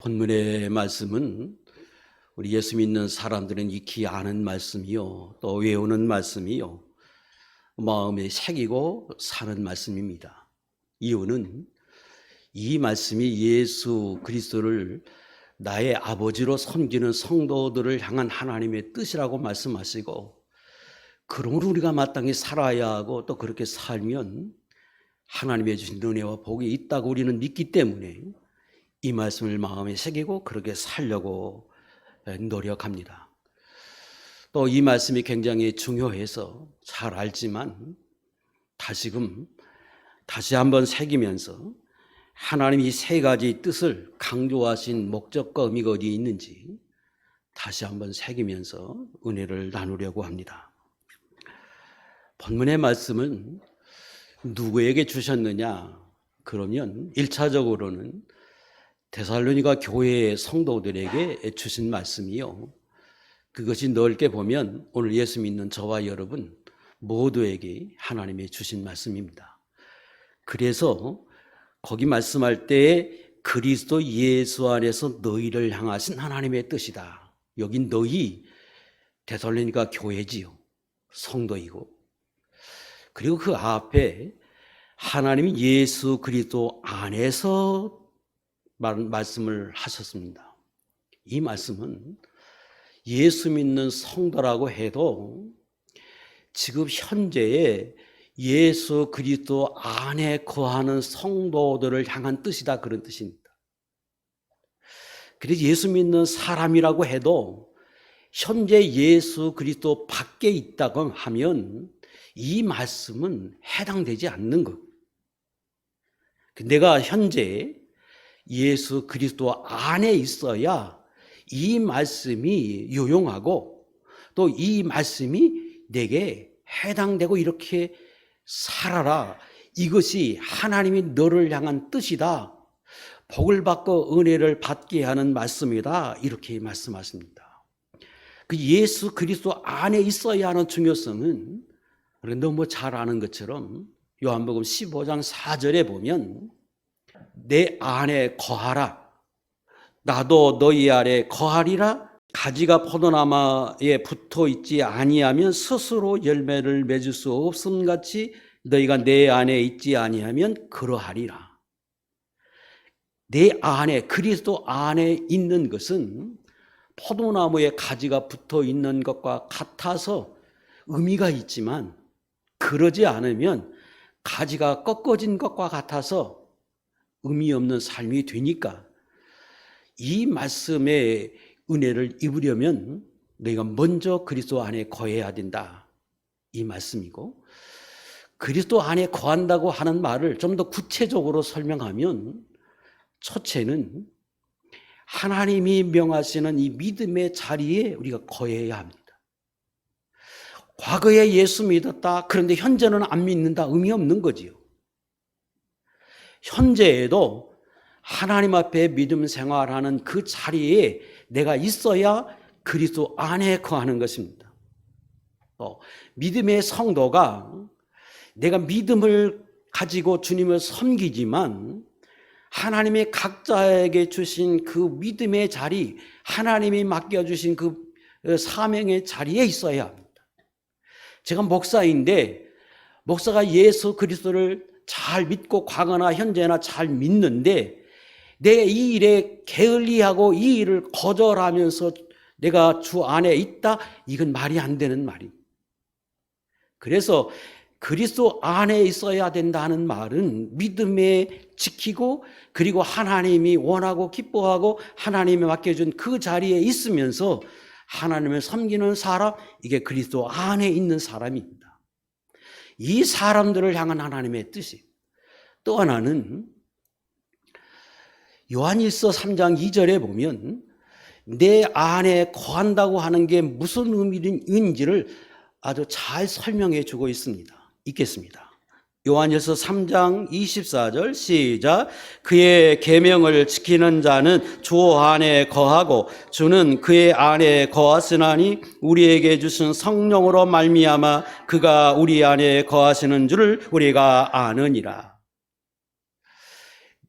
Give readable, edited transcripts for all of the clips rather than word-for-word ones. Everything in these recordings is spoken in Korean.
본문의 말씀은 우리 예수 믿는 사람들은 익히 아는 말씀이요, 또 외우는 말씀이요, 마음에 새기고 사는 말씀입니다. 이유는 이 말씀이 예수 그리스도를 나의 아버지로 섬기는 성도들을 향한 하나님의 뜻이라고 말씀하시고, 그러므로 우리가 마땅히 살아야 하고 또 그렇게 살면 하나님의 주신 은혜와 복이 있다고 우리는 믿기 때문에 이 말씀을 마음에 새기고 그렇게 살려고 노력합니다. 또 이 말씀이 굉장히 중요해서 잘 알지만 다시 한번 새기면서 하나님이 이 세 가지 뜻을 강조하신 목적과 의미가 어디에 있는지 다시 한번 새기면서 은혜를 나누려고 합니다. 본문의 말씀은 누구에게 주셨느냐? 그러면 1차적으로는 데살로니가 교회의 성도들에게 주신 말씀이요, 그것이 넓게 보면 오늘 예수 믿는 저와 여러분 모두에게 하나님이 주신 말씀입니다. 그래서 거기 말씀할 때 그리스도 예수 안에서 너희를 향하신 하나님의 뜻이다. 여긴 너희 데살로니가 교회지요, 성도이고, 그리고 그 앞에 하나님이 예수 그리스도 안에서 말씀을 하셨습니다. 이 말씀은 예수 믿는 성도라고 해도 지금 현재의 예수 그리스도 안에 거하는 성도들을 향한 뜻이다, 그런 뜻입니다. 그래서 예수 믿는 사람이라고 해도 현재 예수 그리스도 밖에 있다고 하면 이 말씀은 해당되지 않는 것. 내가 현재 예수 그리스도 안에 있어야 이 말씀이 유용하고 또 이 말씀이 내게 해당되고 이렇게 살아라, 이것이 하나님이 너를 향한 뜻이다, 복을 받고 은혜를 받게 하는 말씀이다, 이렇게 말씀하십니다. 그 예수 그리스도 안에 있어야 하는 중요성은 너무 잘 아는 것처럼 요한복음 15장 4절에 보면 내 안에 거하라, 나도 너희 안에 거하리라. 가지가 포도나무에 붙어 있지 아니하면 스스로 열매를 맺을 수 없음 같이 너희가 내 안에 있지 아니하면 그러하리라. 내 안에, 그리스도 안에 있는 것은 포도나무에 가지가 붙어 있는 것과 같아서 의미가 있지만, 그러지 않으면 가지가 꺾어진 것과 같아서 의미 없는 삶이 되니까 이 말씀의 은혜를 입으려면 너희가 먼저 그리스도 안에 거해야 된다, 이 말씀이고, 그리스도 안에 거한다고 하는 말을 좀 더 구체적으로 설명하면 첫째는 하나님이 명하시는 이 믿음의 자리에 우리가 거해야 합니다. 과거에 예수 믿었다, 그런데 현재는 안 믿는다, 의미 없는 거지요. 현재에도 하나님 앞에 믿음 생활하는 그 자리에 내가 있어야 그리스도 안에 거하는 것입니다. 믿음의 성도가 내가 믿음을 가지고 주님을 섬기지만 하나님의 각자에게 주신 그 믿음의 자리, 하나님이 맡겨주신 그 사명의 자리에 있어야 합니다. 제가 목사인데 목사가 예수 그리스도를 잘 믿고 과거나 현재나 잘 믿는데 내 이 일에 게을리하고 이 일을 거절하면서 내가 주 안에 있다, 이건 말이 안 되는 말입니다. 그래서 그리스도 안에 있어야 된다는 말은 믿음에 지키고, 그리고 하나님이 원하고 기뻐하고 하나님이 맡겨준 그 자리에 있으면서 하나님을 섬기는 사람, 이게 그리스도 안에 있는 사람입니다. 이 사람들을 향한 하나님의 뜻이. 또 하나는 요한일서 3장 2절에 보면 내 안에 거한다고 하는 게 무슨 의미인지를 아주 잘 설명해 주고 있습니다. 읽겠습니다. 요한일서 3장 24절 시작. 그의 계명을 지키는 자는 주 안에 거하고 주는 그의 안에 거하시나니 우리에게 주신 성령으로 말미암아 그가 우리 안에 거하시는 줄을 우리가 아느니라.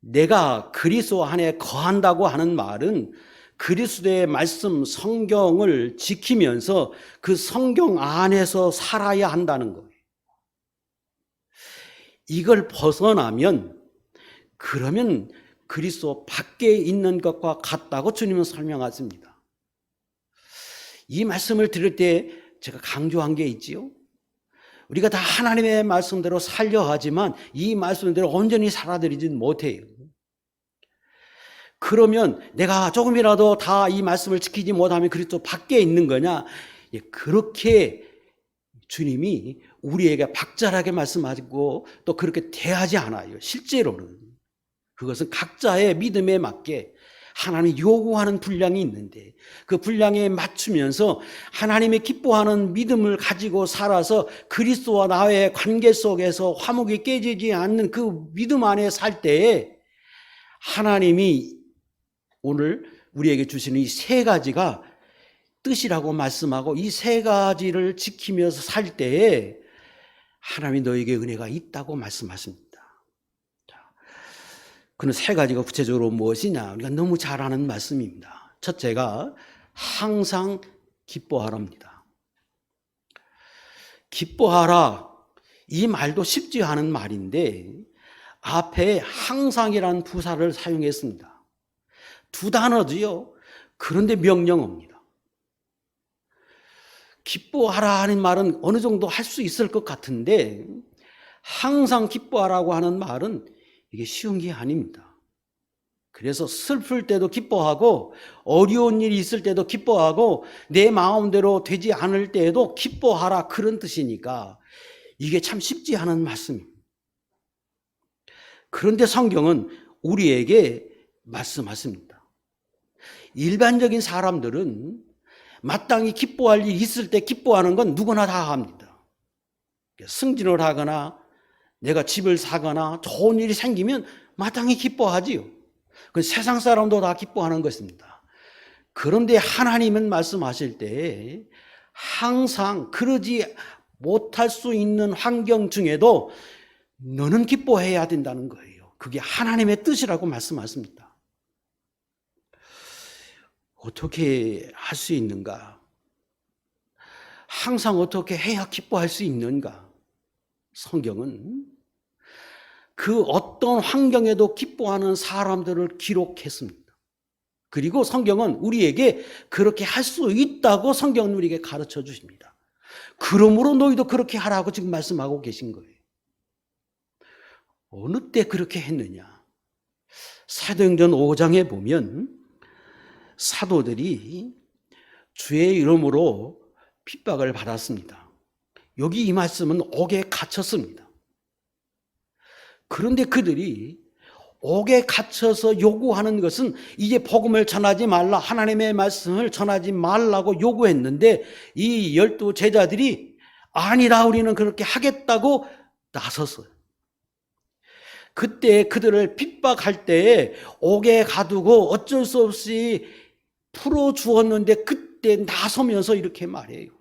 내가 그리스도 안에 거한다고 하는 말은 그리스도의 말씀 성경을 지키면서 그 성경 안에서 살아야 한다는 거예요. 이걸 벗어나면 그러면 그리스도 밖에 있는 것과 같다고 주님은 설명하십니다. 이 말씀을 들을 때 제가 강조한 게 있지요. 우리가 다 하나님의 말씀대로 살려 하지만 이 말씀대로 온전히 살아들이지는 못해요. 그러면 내가 조금이라도 다 이 말씀을 지키지 못하면 그리스도 밖에 있는 거냐? 그렇게 주님이 우리에게 박절하게 말씀하시고 또 그렇게 대하지 않아요. 실제로는 그것은 각자의 믿음에 맞게 하나님이 요구하는 분량이 있는데 그 분량에 맞추면서 하나님이 기뻐하는 믿음을 가지고 살아서 그리스도와 나의 관계 속에서 화목이 깨지지 않는 그 믿음 안에 살 때에 하나님이 오늘 우리에게 주시는 이 세 가지가 뜻이라고 말씀하고 이 세 가지를 지키면서 살 때에 하나님이 너에게 은혜가 있다고 말씀하십니다. 그는 세 가지가 구체적으로 무엇이냐? 우리가 너무 잘 아는 말씀입니다. 첫째가 항상 기뻐하랍니다. 기뻐하라, 이 말도 쉽지 않은 말인데 앞에 항상이라는 부사를 사용했습니다. 두 단어지요. 그런데 명령어입니다. 기뻐하라 하는 말은 어느 정도 할 수 있을 것 같은데 항상 기뻐하라고 하는 말은 이게 쉬운 게 아닙니다. 그래서 슬플 때도 기뻐하고 어려운 일이 있을 때도 기뻐하고 내 마음대로 되지 않을 때에도 기뻐하라, 그런 뜻이니까 이게 참 쉽지 않은 말씀입니다. 그런데 성경은 우리에게 말씀하십니다. 일반적인 사람들은 마땅히 기뻐할 일이 있을 때 기뻐하는 건 누구나 다 합니다. 승진을 하거나 내가 집을 사거나 좋은 일이 생기면 마땅히 기뻐하지요. 그건 세상 사람도 다 기뻐하는 것입니다. 그런데 하나님은 말씀하실 때 항상 그러지 못할 수 있는 환경 중에도 너는 기뻐해야 된다는 거예요. 그게 하나님의 뜻이라고 말씀하십니다. 어떻게 할 수 있는가? 항상 어떻게 해야 기뻐할 수 있는가? 성경은 그 어떤 환경에도 기뻐하는 사람들을 기록했습니다. 그리고 성경은 우리에게 그렇게 할 수 있다고 성경은 우리에게 가르쳐 주십니다. 그러므로 너희도 그렇게 하라고 지금 말씀하고 계신 거예요. 어느 때 그렇게 했느냐? 사도행전 5장에 보면 사도들이 주의 이름으로 핍박을 받았습니다. 여기 이 말씀은 옥에 갇혔습니다. 그런데 그들이 옥에 갇혀서 요구하는 것은 이제 복음을 전하지 말라, 하나님의 말씀을 전하지 말라고 요구했는데 이 12 제자들이 아니다, 우리는 그렇게 하겠다고 나섰어요. 그때 그들을 핍박할 때에 옥에 가두고 어쩔 수 없이 풀어주었는데 그때 나서면서 이렇게 말해요.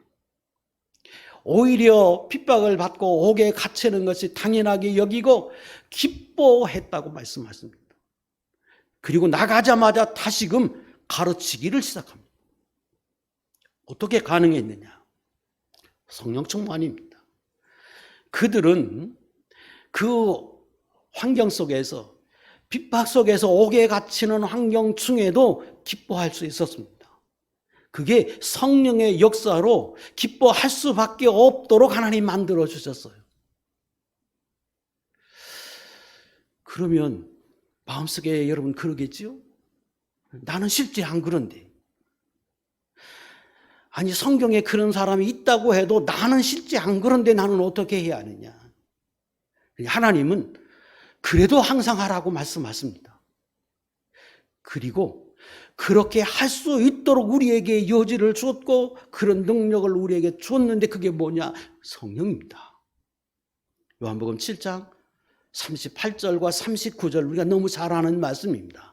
오히려 핍박을 받고 옥에 갇히는 것이 당연하게 여기고 기뻐했다고 말씀하십니다. 그리고 나가자마자 다시금 가르치기를 시작합니다. 어떻게 가능했느냐? 성령 충만입니다. 그들은 그 환경 속에서, 핍박 속에서 옥에 갇히는 환경 중에도 기뻐할 수 있었습니다. 그게 성령의 역사로 기뻐할 수밖에 없도록 하나님 만들어 주셨어요. 그러면 마음속에 여러분 그러겠지요? 나는 실제 안 그런데. 아니, 성경에 그런 사람이 있다고 해도 나는 실제 안 그런데 나는 어떻게 해야 하느냐? 하나님은 그래도 항상 하라고 말씀하십니다. 그리고 그렇게 할 수 있도록 우리에게 여지를 줬고 그런 능력을 우리에게 줬는데 그게 뭐냐? 성령입니다. 요한복음 7장 38절과 39절 우리가 너무 잘 아는 말씀입니다.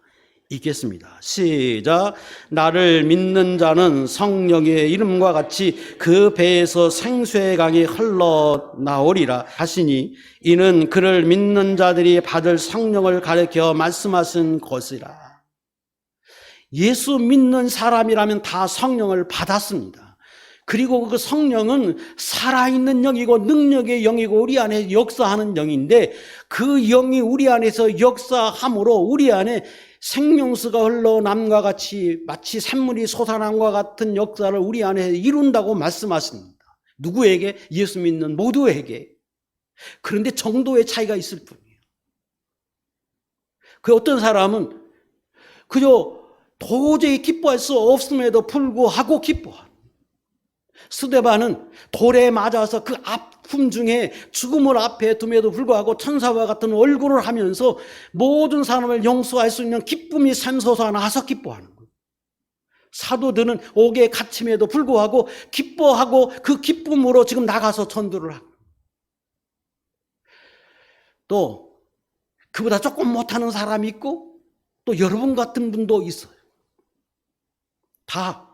읽겠습니다. 시작. 나를 믿는 자는 성령의 이름과 같이 그 배에서 생수의 강이 흘러나오리라 하시니 이는 그를 믿는 자들이 받을 성령을 가리켜 말씀하신 것이라. 예수 믿는 사람이라면 다 성령을 받았습니다. 그리고 그 성령은 살아있는 영이고 능력의 영이고 우리 안에 역사하는 영인데 그 영이 우리 안에서 역사함으로 우리 안에 생명수가 흘러남과 같이 마치 샘물이 솟아남과 같은 역사를 우리 안에 이룬다고 말씀하십니다. 누구에게? 예수 믿는 모두에게. 그런데 정도의 차이가 있을 뿐이에요. 그 어떤 사람은 그저 도저히 기뻐할 수 없음에도 불구하고 기뻐하는, 스데반은 돌에 맞아서 그 아픔 중에 죽음을 앞에 둠에도 불구하고 천사와 같은 얼굴을 하면서 모든 사람을 용서할 수 있는 기쁨이 샘솟아나서 기뻐하는 거예요. 사도들은 옥에 갇힘에도 불구하고 기뻐하고 그 기쁨으로 지금 나가서 전도를 하고, 또 그보다 조금 못하는 사람이 있고 또 여러분 같은 분도 있어요. 다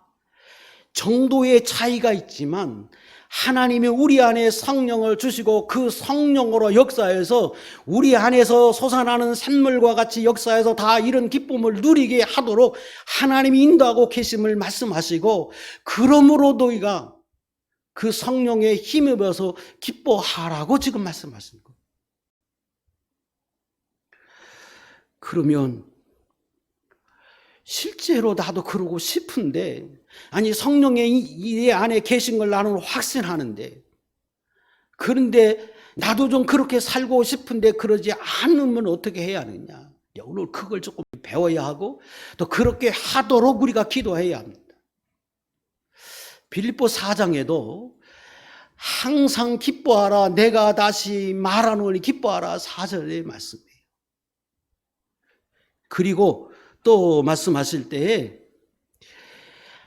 정도의 차이가 있지만 하나님이 우리 안에 성령을 주시고 그 성령으로 역사해서 우리 안에서 솟아나는 샘물과 같이 역사해서 다 이런 기쁨을 누리게 하도록 하나님이 인도하고 계심을 말씀하시고, 그러므로 너희가 그 성령에 힘입어서 기뻐하라고 지금 말씀하신 거예요. 그러면 실제로 나도 그러고 싶은데, 아니 성령의 이 안에 계신 걸 나는 확신하는데, 그런데 나도 좀 그렇게 살고 싶은데 그러지 않으면 어떻게 해야 하느냐. 오늘 그걸 조금 배워야 하고 또 그렇게 하도록 우리가 기도해야 합니다. 빌립보 4장에도 항상 기뻐하라, 내가 다시 말하노니 기뻐하라 4절의 말씀이에요. 그리고 또 말씀하실 때에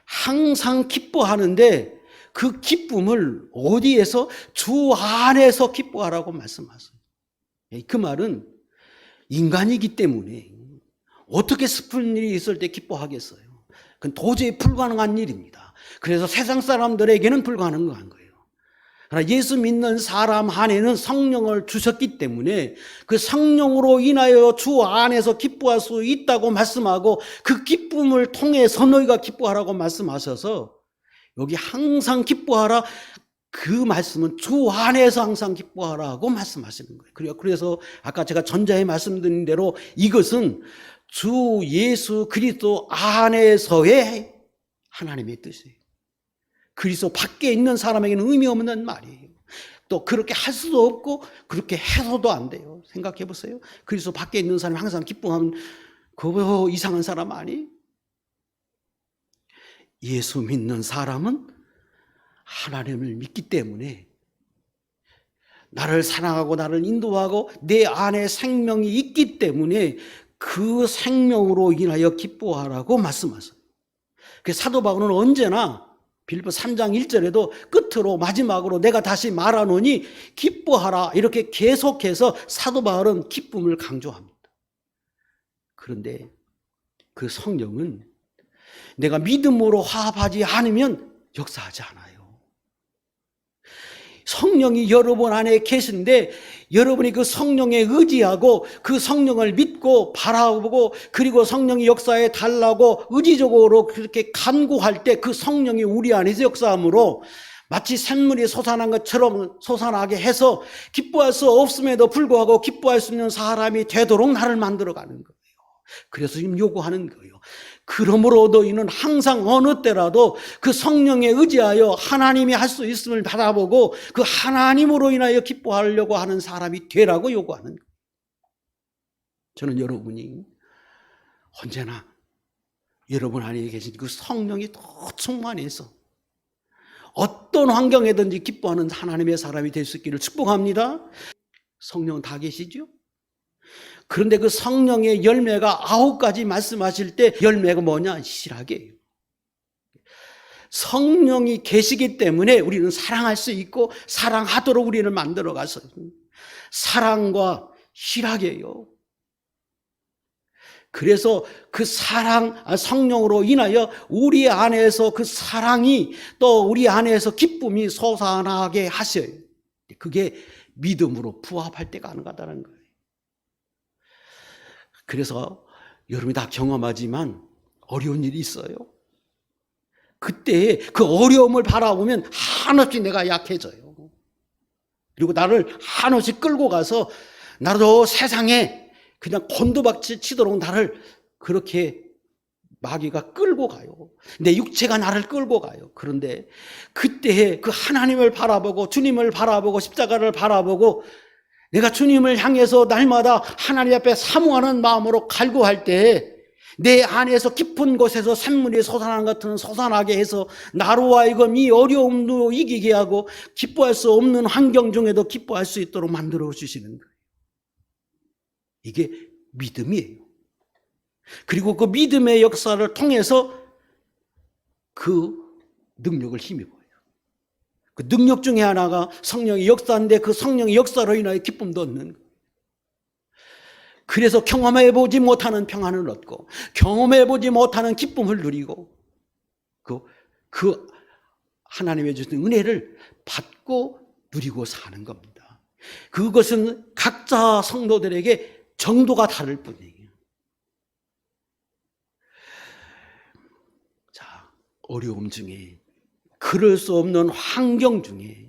항상 기뻐하는데 그 기쁨을 어디에서? 주 안에서 기뻐하라고 말씀하세요. 그 말은 인간이기 때문에 어떻게 슬픈 일이 있을 때 기뻐하겠어요? 그건 도저히 불가능한 일입니다. 그래서 세상 사람들에게는 불가능한 거예요. 그러나 예수 믿는 사람 안에는 성령을 주셨기 때문에 그 성령으로 인하여 주 안에서 기뻐할 수 있다고 말씀하고, 그 기쁨을 통해서 너희가 기뻐하라고 말씀하셔서 여기 항상 기뻐하라, 그 말씀은 주 안에서 항상 기뻐하라고 말씀하시는 거예요. 그래서 아까 제가 전자에 말씀드린 대로 이것은 주 예수 그리스도 안에서의 하나님의 뜻이에요. 그리스도 밖에 있는 사람에게는 의미 없는 말이에요. 또 그렇게 할 수도 없고 그렇게 해서도 안 돼요. 생각해 보세요. 그리스도 밖에 있는 사람이 항상 기뻐하면 그거 이상한 사람 아니? 예수 믿는 사람은 하나님을 믿기 때문에 나를 사랑하고 나를 인도하고 내 안에 생명이 있기 때문에 그 생명으로 인하여 기뻐하라고 말씀하세요. 그래서 사도 바울은 언제나 빌립보 3장 1절에도 끝으로 마지막으로 내가 다시 말하노니 기뻐하라, 이렇게 계속해서 사도 바울은 기쁨을 강조합니다. 그런데 그 성령은 내가 믿음으로 화합하지 않으면 역사하지 않아요. 성령이 여러분 안에 계신데 여러분이 그 성령에 의지하고 그 성령을 믿고 바라보고 그리고 성령이 역사해 달라고 의지적으로 그렇게 간구할 때 그 성령이 우리 안에서 역사함으로 마치 샘물이 솟아난 것처럼 솟아나게 해서 기뻐할 수 없음에도 불구하고 기뻐할 수 있는 사람이 되도록 나를 만들어가는 거예요. 그래서 지금 요구하는 거예요. 그러므로 너희는 항상 어느 때라도 그 성령에 의지하여 하나님이 할 수 있음을 바라보고 그 하나님으로 인하여 기뻐하려고 하는 사람이 되라고 요구하는 거예요. 저는 여러분이 언제나 여러분 안에 계신 그 성령이 더 충만해서 어떤 환경에든지 기뻐하는 하나님의 사람이 될 수 있기를 축복합니다. 성령 다 계시죠? 그런데 그 성령의 열매가 9가지 말씀하실 때 열매가 뭐냐? 실하게예요. 성령이 계시기 때문에 우리는 사랑할 수 있고 사랑하도록 우리를 만들어가서 사랑과 실하게요. 그래서 그 성령으로 인하여 우리 안에서 그 사랑이 또 우리 안에서 기쁨이 솟아나게 하셔요. 그게 믿음으로 부합할 때 가능하다는 거예요. 그래서 여러분이 다 경험하지만 어려운 일이 있어요. 그때 그 어려움을 바라보면 한없이 내가 약해져요. 그리고 나를 한없이 끌고 가서 나도 세상에 그냥 곤두박질 치도록 나를 그렇게 마귀가 끌고 가요. 내 육체가 나를 끌고 가요. 그런데 그때 그 하나님을 바라보고 주님을 바라보고 십자가를 바라보고 내가 주님을 향해서 날마다 하나님 앞에 사모하는 마음으로 갈구할 때 내 안에서 깊은 곳에서 샘물이 솟아나는 것처럼 솟아나게 해서 나로 하여금 이 어려움도 이기게 하고 기뻐할 수 없는 환경 중에도 기뻐할 수 있도록 만들어 주시는 거예요. 이게 믿음이에요. 그리고 그 믿음의 역사를 통해서 그 능력을 힘입어요. 그 능력 중에 하나가 성령의 역사인데 그 성령의 역사로 인하여 기쁨도 얻는 거예요. 그래서 경험해보지 못하는 평안을 얻고 경험해보지 못하는 기쁨을 누리고 그 하나님의 주신 은혜를 받고 누리고 사는 겁니다. 그것은 각자 성도들에게 정도가 다를 뿐이에요. 자, 어려움 중에 그럴 수 없는 환경 중에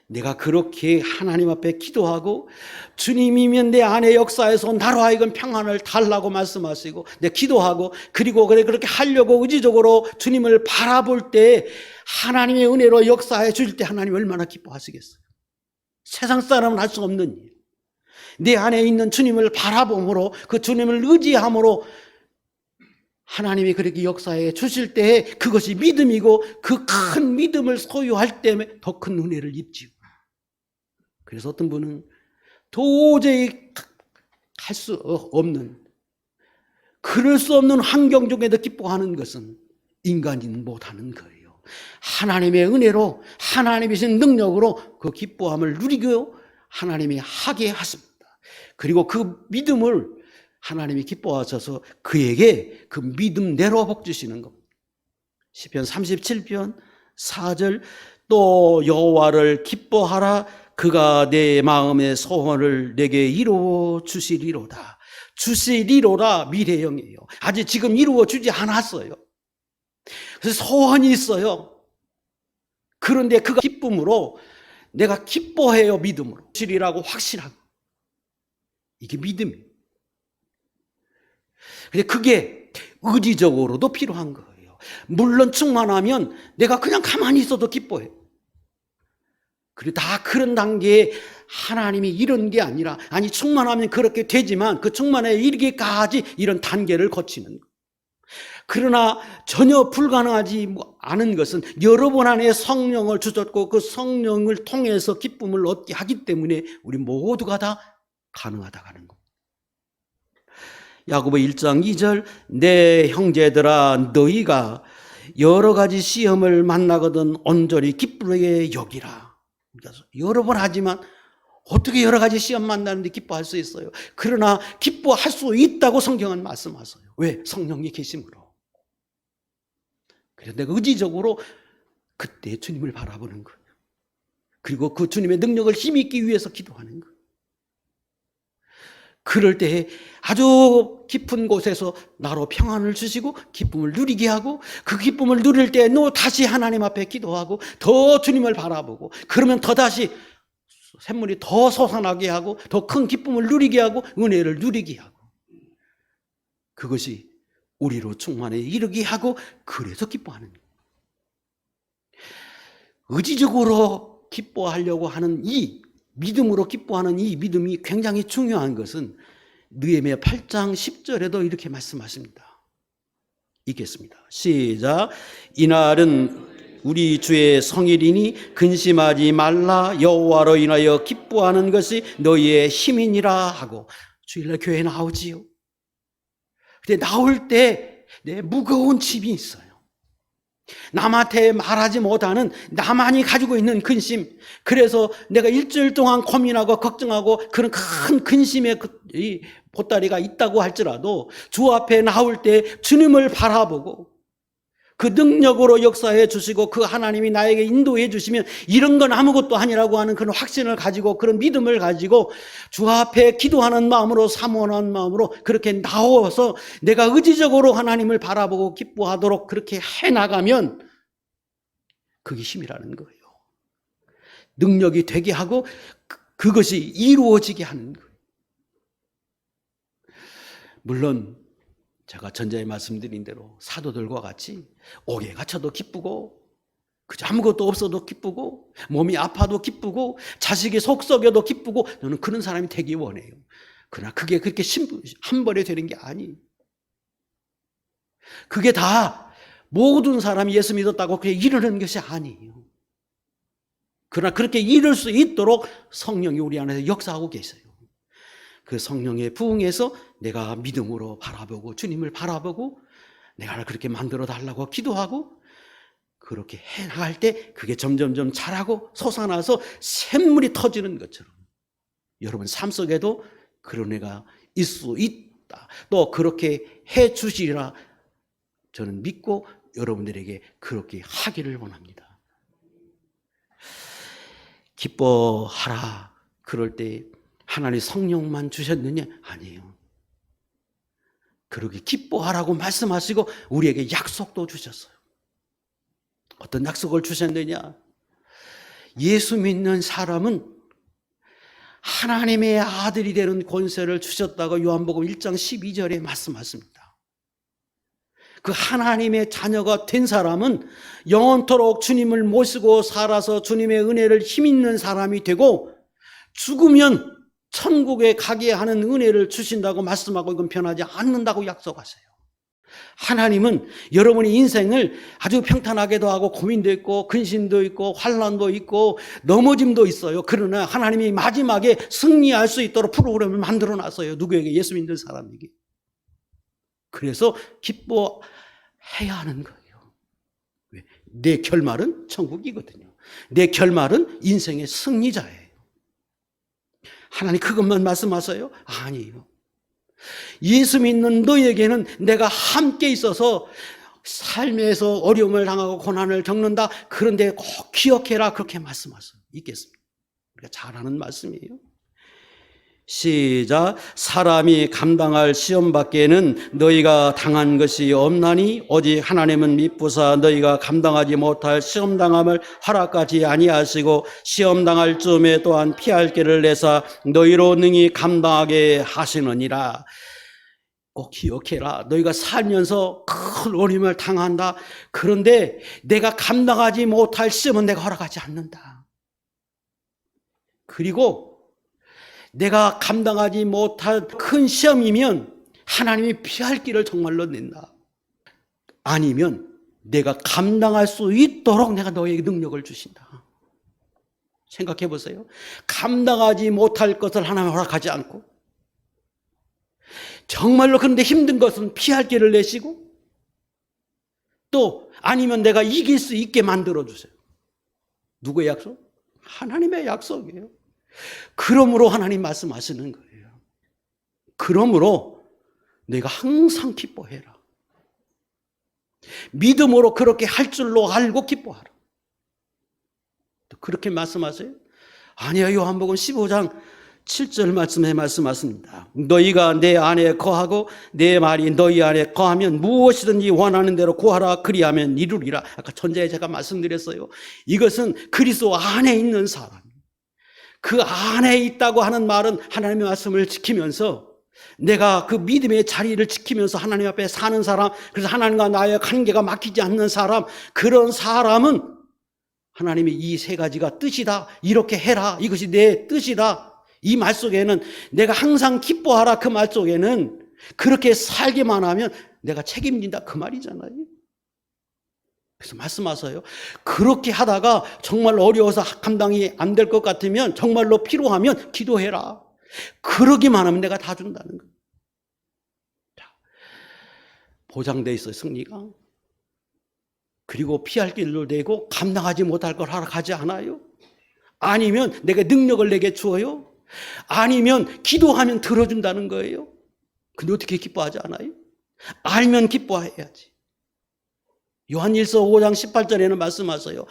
내가 그렇게 하나님 앞에 기도하고 주님이면 내 안에 역사에서 나로 하여금 평안을 달라고 말씀하시고 내 기도하고 그리고 그렇게 하려고 의지적으로 주님을 바라볼 때 하나님의 은혜로 역사해 줄 때 하나님 얼마나 기뻐하시겠어요. 세상 사람은 할 수 없는 일. 내 안에 있는 주님을 바라봄으로 그 주님을 의지함으로 하나님이 그렇게 역사해 주실 때 그것이 믿음이고 그 큰 믿음을 소유할 때에 더 큰 은혜를 입지요. 그래서 어떤 분은 도저히 할 수 없는 그럴 수 없는 환경 중에도 기뻐하는 것은 인간인 못하는 거예요. 하나님의 은혜로 하나님이신 능력으로 그 기뻐함을 누리고 하나님이 하게 하십니다. 그리고 그 믿음을 하나님이 기뻐하셔서 그에게 그 믿음대로 복 주시는 겁니다. 시편 37편 4절 또 여호와를 기뻐하라 그가 내 마음의 소원을 내게 이루어 주시리로다. 주시리로라 미래형이에요. 아직 지금 이루어 주지 않았어요. 그래서 소원이 있어요. 그런데 그 기쁨으로 내가 기뻐해요. 믿음으로 주시리라고 확신하고 이게 믿음이에요. 근데 그게 의지적으로도 필요한 거예요. 물론 충만하면 내가 그냥 가만히 있어도 기뻐해요. 그리고 다 그런 단계에 하나님이 이런 게 아니라 아니 충만하면 그렇게 되지만 그 충만에 이르기까지 이런 단계를 거치는 거예요. 그러나 전혀 불가능하지 않은 것은 여러분 안에 성령을 주셨고 그 성령을 통해서 기쁨을 얻게 하기 때문에 우리 모두가 다 가능하다 하는 겁니다. 야고보 1장 2절 내 형제들아 너희가 여러 가지 시험을 만나거든 온전히 기쁘게 여기라. 여러 번 하지만 어떻게 여러 가지 시험 만나는데 기뻐할 수 있어요? 그러나 기뻐할 수 있다고 성경은 말씀하세요. 왜? 성령이 계심으로. 그래서 내가 의지적으로 그때 주님을 바라보는 거예요. 그리고 그 주님의 능력을 힘입기 위해서 기도하는 거예요. 그럴 때 아주 깊은 곳에서 나로 평안을 주시고 기쁨을 누리게 하고 그 기쁨을 누릴 때 너 다시 하나님 앞에 기도하고 더 주님을 바라보고 그러면 더 다시 샘물이 더 솟아나게 하고 더 큰 기쁨을 누리게 하고 은혜를 누리게 하고 그것이 우리로 충만에 이르게 하고 그래서 기뻐하는 거예요. 의지적으로 기뻐하려고 하는 이 믿음으로 기뻐하는 이 믿음이 굉장히 중요한 것은 느헤미야 8장 10절에도 이렇게 말씀하십니다. 읽겠습니다. 시작. 이날은 우리 주의 성일이니 근심하지 말라 여호와로 인하여 기뻐하는 것이 너희의 힘이니라 하고 주일날 교회에 나오지요. 근데 나올 때 내 무거운 짐이 있어요. 남한테 말하지 못하는 나만이 가지고 있는 근심. 그래서 내가 일주일 동안 고민하고 걱정하고 그런 큰 근심의 보따리가 있다고 할지라도 주 앞에 나올 때 주님을 바라보고 그 능력으로 역사해 주시고 그 하나님이 나에게 인도해 주시면 이런 건 아무것도 아니라고 하는 그런 확신을 가지고 그런 믿음을 가지고 주 앞에 기도하는 마음으로 사모하는 마음으로 그렇게 나와서 내가 의지적으로 하나님을 바라보고 기뻐하도록 그렇게 해나가면 그게 힘이라는 거예요. 능력이 되게 하고 그것이 이루어지게 하는 거예요. 물론 제가 전자에 말씀드린 대로 사도들과 같이 옥에 갇혀도 기쁘고 그저 아무것도 없어도 기쁘고 몸이 아파도 기쁘고 자식이 속 썩여도 기쁘고 저는 그런 사람이 되기 원해요. 그러나 그게 그렇게 한 번에 되는 게 아니에요. 그게 다 모든 사람이 예수 믿었다고 그렇게 이루는 것이 아니에요. 그러나 그렇게 이룰 수 있도록 성령이 우리 안에서 역사하고 계세요. 그 성령의 부흥에서 내가 믿음으로 바라보고 주님을 바라보고 내가 그렇게 만들어 달라고 기도하고 그렇게 해나갈 때 그게 점점점 자라고 솟아나서 샘물이 터지는 것처럼 여러분 삶 속에도 그런 애가 있을 수 있다. 또 그렇게 해 주시리라 저는 믿고 여러분들에게 그렇게 하기를 원합니다. 기뻐하라. 그럴 때 하나님 성령만 주셨느냐? 아니에요. 그렇게 기뻐하라고 말씀하시고 우리에게 약속도 주셨어요. 어떤 약속을 주셨느냐? 예수 믿는 사람은 하나님의 아들이 되는 권세를 주셨다고 요한복음 1장 12절에 말씀하십니다. 그 하나님의 자녀가 된 사람은 영원토록 주님을 모시고 살아서 주님의 은혜를 힘있는 사람이 되고 죽으면 천국에 가게 하는 은혜를 주신다고 말씀하고 이건 변하지 않는다고 약속하세요. 하나님은 여러분의 인생을 아주 평탄하게도 하고 고민도 있고 근심도 있고 환난도 있고 넘어짐도 있어요. 그러나 하나님이 마지막에 승리할 수 있도록 프로그램을 만들어 놨어요. 누구에게? 예수 믿는 사람에게. 그래서 기뻐해야 하는 거예요. 왜? 내 결말은 천국이거든요. 내 결말은 인생의 승리자예요. 하나님 그것만 말씀하세요? 아니에요. 예수 믿는 너에게는 내가 함께 있어서 삶에서 어려움을 당하고 고난을 겪는다. 그런데 꼭 기억해라. 그렇게 말씀하세요. 있겠습니다. 우리가 잘하는 말씀이에요. 시작. 사람이 감당할 시험 밖에는 너희가 당한 것이 없나니 오직 하나님은 미쁘사 너희가 감당하지 못할 시험 당함을 허락하지 아니하시고 시험 당할 즈음에 또한 피할 길을 내사 너희로 능히 감당하게 하시느니라. 꼭 기억해라. 너희가 살면서 큰 어려움을 당한다. 그런데 내가 감당하지 못할 시험은 내가 허락하지 않는다. 그리고 내가 감당하지 못할 큰 시험이면 하나님이 피할 길을 정말로 낸다. 아니면 내가 감당할 수 있도록 내가 너에게 능력을 주신다. 생각해 보세요. 감당하지 못할 것을 하나님 허락하지 않고 정말로 그런데 힘든 것은 피할 길을 내시고 또 아니면 내가 이길 수 있게 만들어 주세요. 누구의 약속? 하나님의 약속이에요. 그러므로 하나님 말씀하시는 거예요. 그러므로 내가 항상 기뻐해라. 믿음으로 그렇게 할 줄로 알고 기뻐하라. 그렇게 말씀하세요? 아니요. 요한복음 15장 7절 말씀에 말씀하십니다. 너희가 내 안에 거하고 내 말이 너희 안에 거하면 무엇이든지 원하는 대로 구하라. 그리하면 이루리라. 아까 전자에 제가 말씀드렸어요. 이것은 그리스도 안에 있는 사람. 그 안에 있다고 하는 말은 하나님의 말씀을 지키면서 내가 그 믿음의 자리를 지키면서 하나님 앞에 사는 사람, 그래서 하나님과 나의 관계가 막히지 않는 사람, 그런 사람은 하나님의 이 세 가지가 뜻이다. 이렇게 해라. 이것이 내 뜻이다. 이 말 속에는 내가 항상 기뻐하라. 그 말 속에는 그렇게 살기만 하면 내가 책임진다. 그 말이잖아요. 그래서 말씀하세요. 그렇게 하다가 정말 어려워서 감당이 안 될 것 같으면 정말로 필요하면 기도해라. 그러기만 하면 내가 다 준다는 거예요. 보장돼 있어요, 승리가. 그리고 피할 길로 되고 감당하지 못할 걸 허락하지 않아요. 아니면 내가 능력을 내게 주어요. 아니면 기도하면 들어준다는 거예요. 근데 어떻게 기뻐하지 않아요? 알면 기뻐해야지. 요한일서 5장 18절에는 말씀하세요.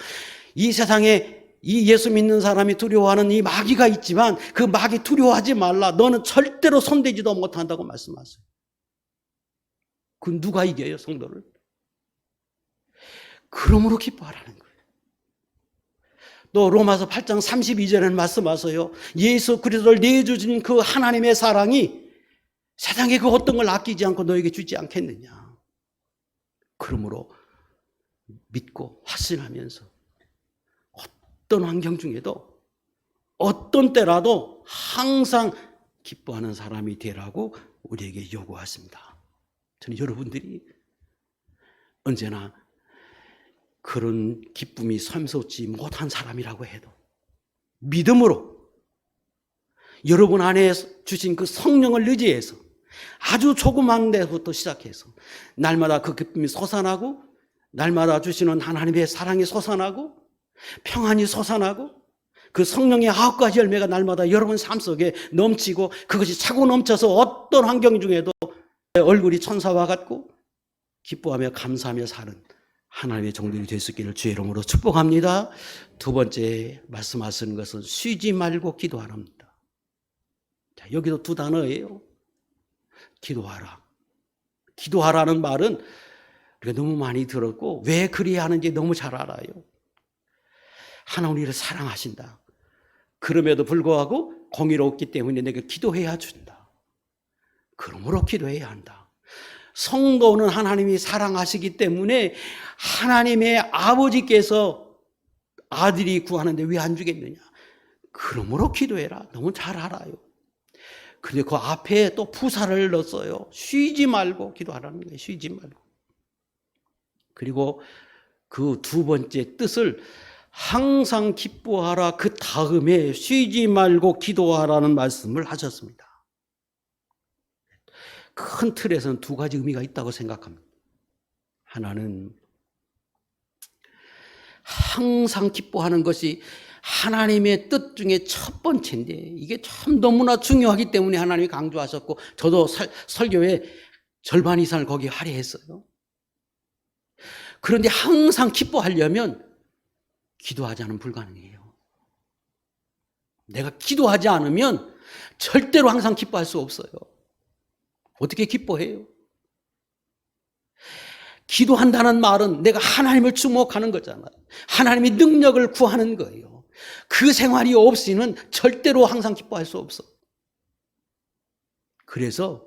이 세상에 이 예수 믿는 사람이 두려워하는 이 마귀가 있지만 그 마귀 두려워하지 말라. 너는 절대로 손대지도 못한다고 말씀하세요. 그 누가 이겨요, 성도를? 그러므로 기뻐하라는 거예요. 또 로마서 8장 32절에는 말씀하세요. 예수 그리스도를 내주신 그 하나님의 사랑이 세상에 그 어떤 걸 아끼지 않고 너에게 주지 않겠느냐. 그러므로 믿고 확신하면서 어떤 환경 중에도 어떤 때라도 항상 기뻐하는 사람이 되라고 우리에게 요구하십니다. 저는 여러분들이 언제나 그런 기쁨이 샘솟지 못한 사람이라고 해도 믿음으로 여러분 안에 주신 그 성령을 의지해서 아주 조그만 데부터 시작해서 날마다 그 기쁨이 솟아나고 날마다 주시는 하나님의 사랑이 솟아나고 평안이 솟아나고 그 성령의 9가지 열매가 날마다 여러분 삶 속에 넘치고 그것이 차고 넘쳐서 어떤 환경 중에도 얼굴이 천사와 같고 기뻐하며 감사하며 사는 하나님의 종들이 될 수 있기를 주의 이름으로 축복합니다. 두 번째 말씀하시는 것은 쉬지 말고 기도하랍니다. 자, 여기도 두 단어예요. 기도하라. 기도하라는 말은 우리가 너무 많이 들었고 왜 그리 하는지 너무 잘 알아요. 하나님 우리를 사랑하신다. 그럼에도 불구하고 공의롭기 때문에 내가 기도해야 준다. 그러므로 기도해야 한다. 성도는 하나님이 사랑하시기 때문에 하나님의 아버지께서 아들이 구하는데 왜 안 주겠느냐. 그러므로 기도해라. 너무 잘 알아요. 근데 그 앞에 또 부사를 넣었어요. 쉬지 말고 기도하라는 거예요. 쉬지 말고. 그리고 그 두 번째 뜻을 항상 기뻐하라 그 다음에 쉬지 말고 기도하라는 말씀을 하셨습니다. 큰 틀에서는 두 가지 의미가 있다고 생각합니다. 하나는 항상 기뻐하는 것이 하나님의 뜻 중에 첫 번째인데 이게 참 너무나 중요하기 때문에 하나님이 강조하셨고 저도 설교의 절반 이상을 거기에 할애했어요. 그런데 항상 기뻐하려면 기도하지 않으면 불가능해요. 내가 기도하지 않으면 절대로 항상 기뻐할 수 없어요. 어떻게 기뻐해요? 기도한다는 말은 내가 하나님을 주목하는 거잖아요. 하나님의 능력을 구하는 거예요. 그 생활이 없이는 절대로 항상 기뻐할 수 없어. 그래서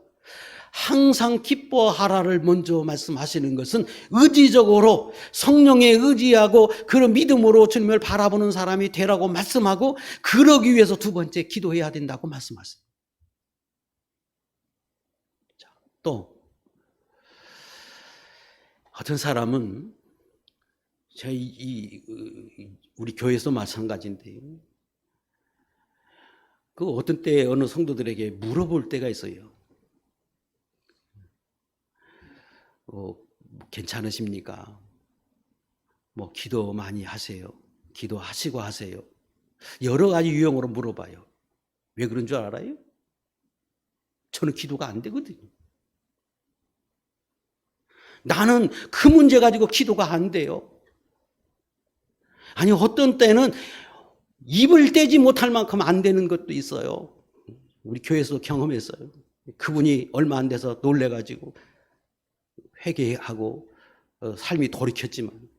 항상 기뻐하라를 먼저 말씀하시는 것은 의지적으로 성령에 의지하고 그런 믿음으로 주님을 바라보는 사람이 되라고 말씀하고 그러기 위해서 두 번째 기도해야 된다고 말씀하세요. 또 어떤 사람은 우리 교회에서 마찬가지인데 그 어떤 때 어느 성도들에게 물어볼 때가 있어요. 괜찮으십니까? 기도 많이 하세요. 기도하시고 하세요. 여러 가지 유형으로 물어봐요. 왜 그런 줄 알아요? 저는 기도가 안 되거든요. 나는 그 문제 가지고 기도가 안 돼요. 아니 어떤 때는 입을 떼지 못할 만큼 안 되는 것도 있어요. 우리 교회에서 경험했어요. 그분이 얼마 안 돼서 놀래가지고 회개하고 삶이 돌이켰지만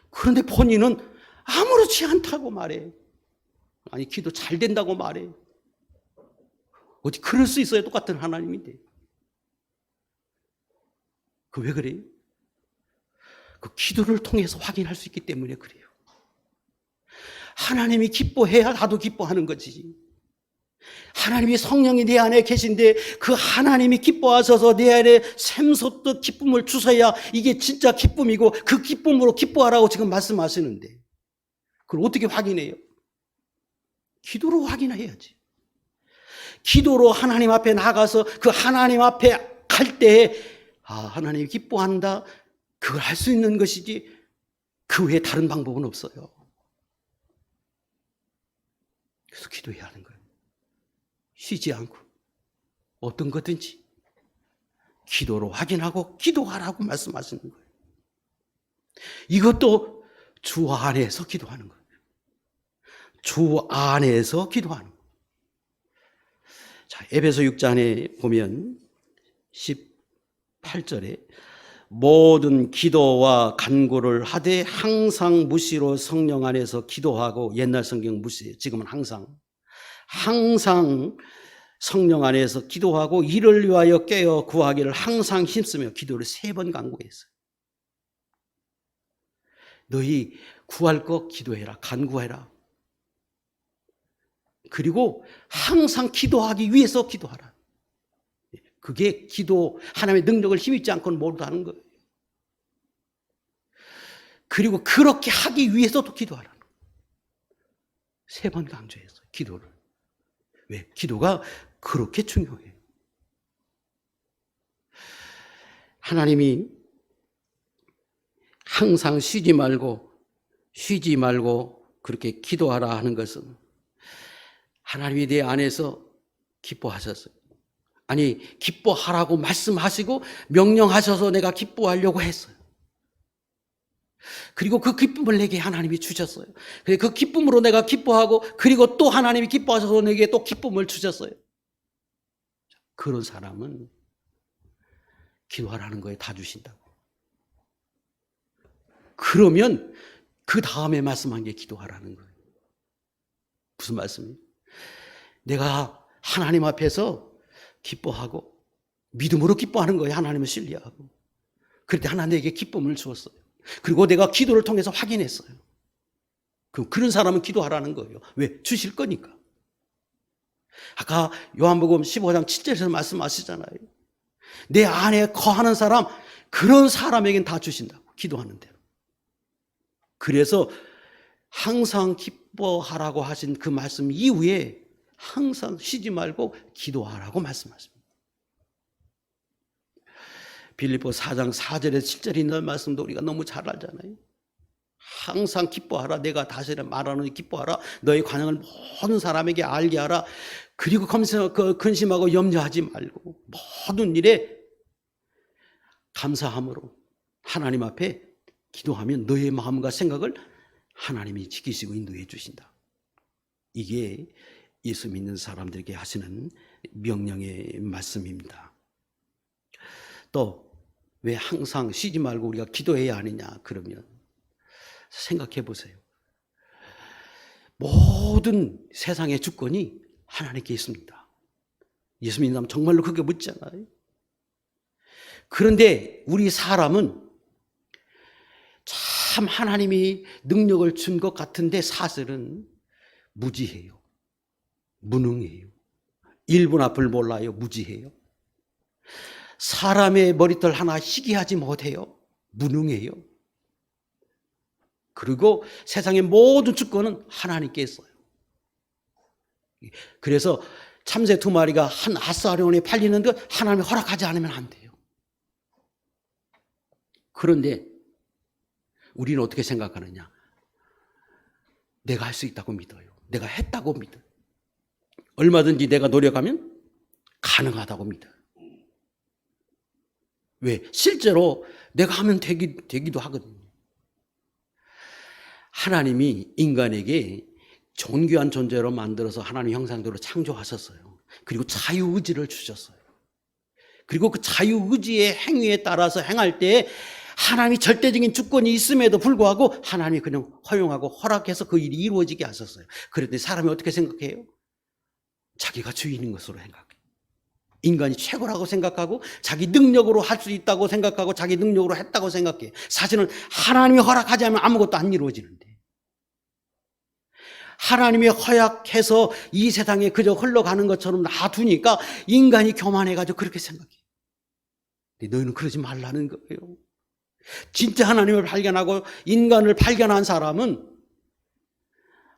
그런데 본인은 아무렇지 않다고 말해. 아니 기도 잘 된다고 말해. 어디 그럴 수 있어요? 똑같은 하나님인데. 그 왜 그래요? 그 기도를 통해서 확인할 수 있기 때문에 그래요. 하나님이 기뻐해야 나도 기뻐하는 거지. 하나님이 성령이 내 안에 계신데 그 하나님이 기뻐하셔서 내 안에 샘솟듯 기쁨을 주셔야 이게 진짜 기쁨이고 그 기쁨으로 기뻐하라고 지금 말씀하시는데 그걸 어떻게 확인해요? 기도로 확인해야지. 기도로 하나님 앞에 나가서 그 하나님 앞에 갈 때에 하나님이 기뻐한다. 그걸 할 수 있는 것이지 그 외에 다른 방법은 없어요. 그래서 기도해야 하는 거예요. 쉬지 않고 어떤 거든지 기도로 확인하고 기도하라고 말씀하시는 거예요. 이것도 주 안에서 기도하는 거예요. 주 안에서 기도하는 거예요. 자, 에베소 6장에 보면 18절에 모든 기도와 간구를 하되 항상 무시로 성령 안에서 기도하고, 옛날 성경 무시예요. 지금은 항상 성령 안에서 기도하고 이를 위하여 깨어 구하기를 항상 힘쓰며 기도를 3번 간구했어요. 너희 구할 거 기도해라, 간구해라. 그리고 항상 기도하기 위해서 기도하라. 그게 기도, 하나님의 능력을 힘입지 않고는 못하는 거예요. 그리고 그렇게 하기 위해서도 기도하라는 거예요. 3번 강조했어요, 기도를. 왜? 기도가 그렇게 중요해요. 하나님이 항상 쉬지 말고 그렇게 기도하라 하는 것은 하나님이 내 안에서 기뻐하셨어요. 아니, 기뻐하라고 말씀하시고 명령하셔서 내가 기뻐하려고 했어요. 그리고 그 기쁨을 내게 하나님이 주셨어요. 그 기쁨으로 내가 기뻐하고, 그리고 또 하나님이 기뻐하셔서 내게 또 기쁨을 주셨어요. 그런 사람은 기도하라는 거에 다 주신다고. 그러면 그 다음에 말씀한 게 기도하라는 거예요. 무슨 말씀이에요? 내가 하나님 앞에서 기뻐하고 믿음으로 기뻐하는 거예요. 하나님을 신뢰하고. 그럴 때 하나님 내게 기쁨을 주었어요. 그리고 내가 기도를 통해서 확인했어요. 그런 사람은 기도하라는 거예요. 왜? 주실 거니까. 아까 요한복음 15장 7절에서 말씀하시잖아요. 내 안에 거하는 사람, 그런 사람에겐 다 주신다고, 기도하는 대로. 그래서 항상 기뻐하라고 하신 그 말씀 이후에 항상 쉬지 말고 기도하라고 말씀하십니다. 빌립보 4장 4절에서 7절에 있는 말씀도 우리가 너무 잘 알잖아요. 항상 기뻐하라. 내가 다시 말하노니 기뻐하라. 너의 관영을 모든 사람에게 알게 하라. 그리고 근심하고 염려하지 말고 모든 일에 감사함으로 하나님 앞에 기도하면 너의 마음과 생각을 하나님이 지키시고 인도해 주신다. 이게 예수 믿는 사람들에게 하시는 명령의 말씀입니다. 또 왜 항상 쉬지 말고 우리가 기도해야 하느냐 그러면 생각해 보세요. 모든 세상의 주권이 하나님께 있습니다. 예수 믿는 사람 정말로 그게 묻잖아요. 그런데 우리 사람은 참 하나님이 능력을 준 것 같은데 사실은 무지해요. 무능해요. 1분 앞을 몰라요. 무지해요. 사람의 머리털 하나 희귀하지 못해요. 무능해요. 그리고 세상의 모든 주권은 하나님께 있어요. 그래서 참새 2마리가 한 아스아리온에 팔리는 것 하나님이 허락하지 않으면 안 돼요. 그런데 우리는 어떻게 생각하느냐? 내가 할 수 있다고 믿어요. 내가 했다고 믿어요. 얼마든지 내가 노력하면 가능하다고 믿어요. 왜? 실제로 내가 하면 되기도 하거든요. 하나님이 인간에게 존귀한 존재로 만들어서 하나님 형상대로 창조하셨어요. 그리고 자유의지를 주셨어요. 그리고 그 자유의지의 행위에 따라서 행할 때 하나님이 절대적인 주권이 있음에도 불구하고 하나님이 그냥 허용하고 허락해서 그 일이 이루어지게 하셨어요. 그런데 사람이 어떻게 생각해요? 자기가 주인인 것으로 생각해요. 인간이 최고라고 생각하고 자기 능력으로 할 수 있다고 생각하고 자기 능력으로 했다고 생각해요. 사실은 하나님이 허락하지 않으면 아무것도 안 이루어지는데, 하나님이 허락해서 이 세상에 그저 흘러가는 것처럼 놔두니까 인간이 교만해가지고 그렇게 생각해요. 근데 너희는 그러지 말라는 거예요. 진짜 하나님을 발견하고 인간을 발견한 사람은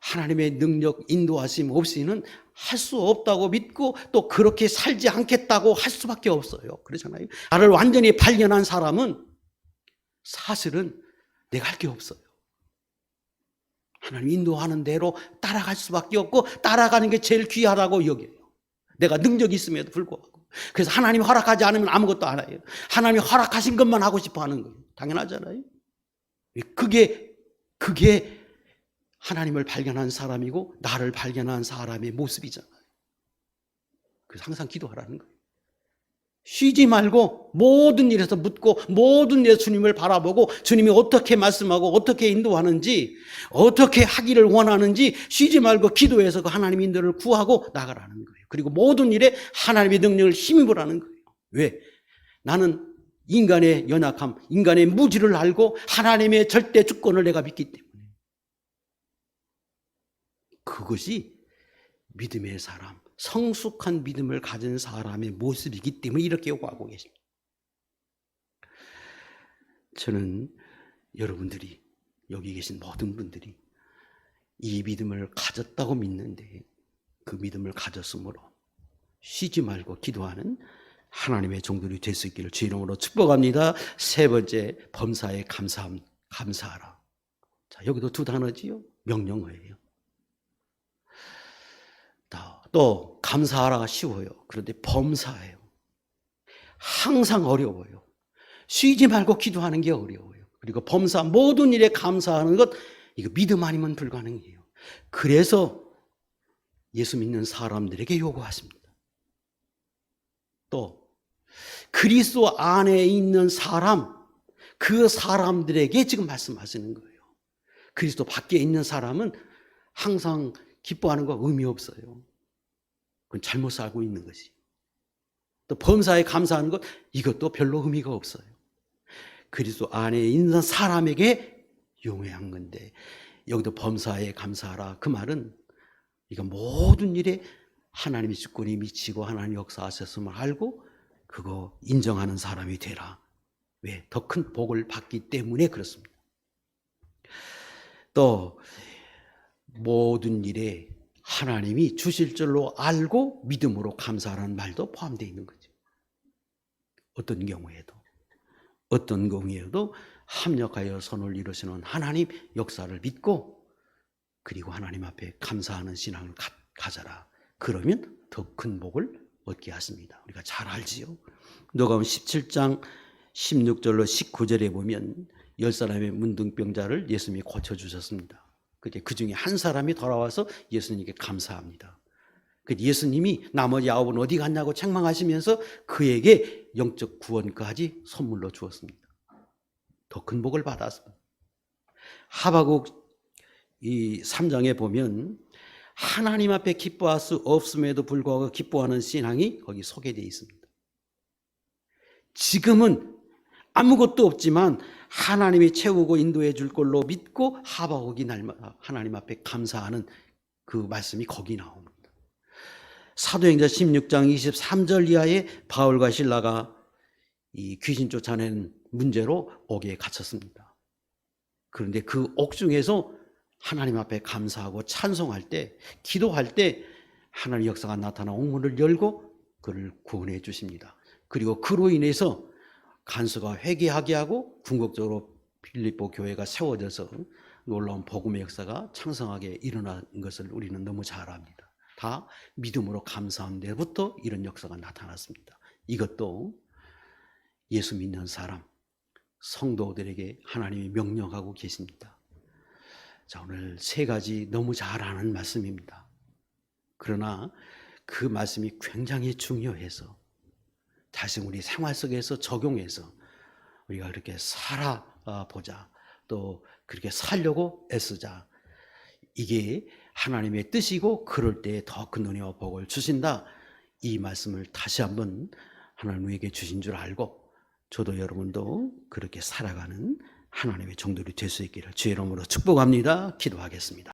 하나님의 능력, 인도하심 없이는 할 수 없다고 믿고 또 그렇게 살지 않겠다고 할 수밖에 없어요. 그러잖아요. 나를 완전히 발견한 사람은 사실은 내가 할 게 없어요. 하나님 인도하는 대로 따라갈 수밖에 없고 따라가는 게 제일 귀하다고 여겨요. 내가 능력이 있음에도 불구하고. 그래서 하나님이 허락하지 않으면 아무것도 안 해요. 하나님이 허락하신 것만 하고 싶어 하는 거예요. 당연하잖아요. 그게 하나님을 발견한 사람이고 나를 발견한 사람의 모습이잖아요. 그래서 항상 기도하라는 거예요. 쉬지 말고 모든 일에서 묻고 모든 일에서 주님을 바라보고 주님이 어떻게 말씀하고 어떻게 인도하는지 어떻게 하기를 원하는지 쉬지 말고 기도해서 그 하나님의 인도를 구하고 나가라는 거예요. 그리고 모든 일에 하나님의 능력을 힘입으라는 거예요. 왜? 나는 인간의 연약함, 인간의 무지를 알고 하나님의 절대 주권을 내가 믿기 때문에 그것이 믿음의 사람, 성숙한 믿음을 가진 사람의 모습이기 때문에 이렇게 요구하고 계십니다. 저는 여러분들이 여기 계신 모든 분들이 이 믿음을 가졌다고 믿는데 그 믿음을 가졌으므로 쉬지 말고 기도하는 하나님의 종들이 될 수 있기를 주 이름으로 축복합니다. 세 번째, 범사에 감사하라. 자, 여기도 두 단어지요. 명령어예요. 또 감사하라가 쉬워요. 그런데 범사예요. 항상 어려워요. 쉬지 말고 기도하는 게 어려워요. 그리고 범사, 모든 일에 감사하는 것, 이거 믿음 아니면 불가능해요. 그래서 예수 믿는 사람들에게 요구하십니다. 또 그리스도 안에 있는 사람, 그 사람들에게 지금 말씀하시는 거예요. 그리스도 밖에 있는 사람은 항상 기뻐하는 거 의미 없어요. 그건 잘못 살고 있는 것이. 또 범사에 감사하는 것, 이것도 별로 의미가 없어요. 그리스도 안에 있는 사람에게 용해한 건데 여기도 범사에 감사하라. 그 말은 이거 모든 일에 하나님의 주권이 미치고 하나님 역사하셨음을 알고 그거 인정하는 사람이 되라. 왜? 더 큰 복을 받기 때문에 그렇습니다. 또 모든 일에 하나님이 주실 줄로 알고 믿음으로 감사하라는 말도 포함되어 있는 거죠. 어떤 경우에도 합력하여 선을 이루시는 하나님 역사를 믿고 그리고 하나님 앞에 감사하는 신앙을 가져라. 그러면 더 큰 복을 얻게 하십니다. 우리가 잘 알지요. 누가복음 17장 16절로 19절에 보면 10사람의 문둥병자를 예수님이 고쳐주셨습니다. 그 중에 한 사람이 돌아와서 예수님께 감사합니다. 예수님이 나머지 9은 어디 갔냐고 책망하시면서 그에게 영적 구원까지 선물로 주었습니다. 더 큰 복을 받았습니다. 하박국 이 3장에 보면 하나님 앞에 기뻐할 수 없음에도 불구하고 기뻐하는 신앙이 거기 소개되어 있습니다. 지금은 아무것도 없지만 하나님이 채우고 인도해 줄 걸로 믿고 하박국이 날마다 하나님 앞에 감사하는 그 말씀이 거기 나옵니다. 사도행전 16장 23절 이하에 바울과 실라가 이 귀신 쫓아낸 문제로 옥에 갇혔습니다. 그런데 그 옥중에서 하나님 앞에 감사하고 찬송할 때, 기도할 때 하나님의 역사가 나타나 옥문을 열고 그를 구원해 주십니다. 그리고 그로 인해서 간수가 회개하게 하고 궁극적으로 빌립보 교회가 세워져서 놀라운 복음의 역사가 창성하게 일어난 것을 우리는 너무 잘 압니다. 다 믿음으로 감사한 데부터 이런 역사가 나타났습니다. 이것도 예수 믿는 사람, 성도들에게 하나님이 명령하고 계십니다. 자, 오늘 세 가지 너무 잘 아는 말씀입니다. 그러나 그 말씀이 굉장히 중요해서 다시 우리 생활 속에서 적용해서 우리가 그렇게 살아보자, 또 그렇게 살려고 애쓰자. 이게 하나님의 뜻이고 그럴 때 더 큰 은혜와 복을 주신다. 이 말씀을 다시 한번 하나님 우리에게 주신 줄 알고 저도 여러분도 그렇게 살아가는 하나님의 종들이 될 수 있기를 주의 이름으로 축복합니다. 기도하겠습니다.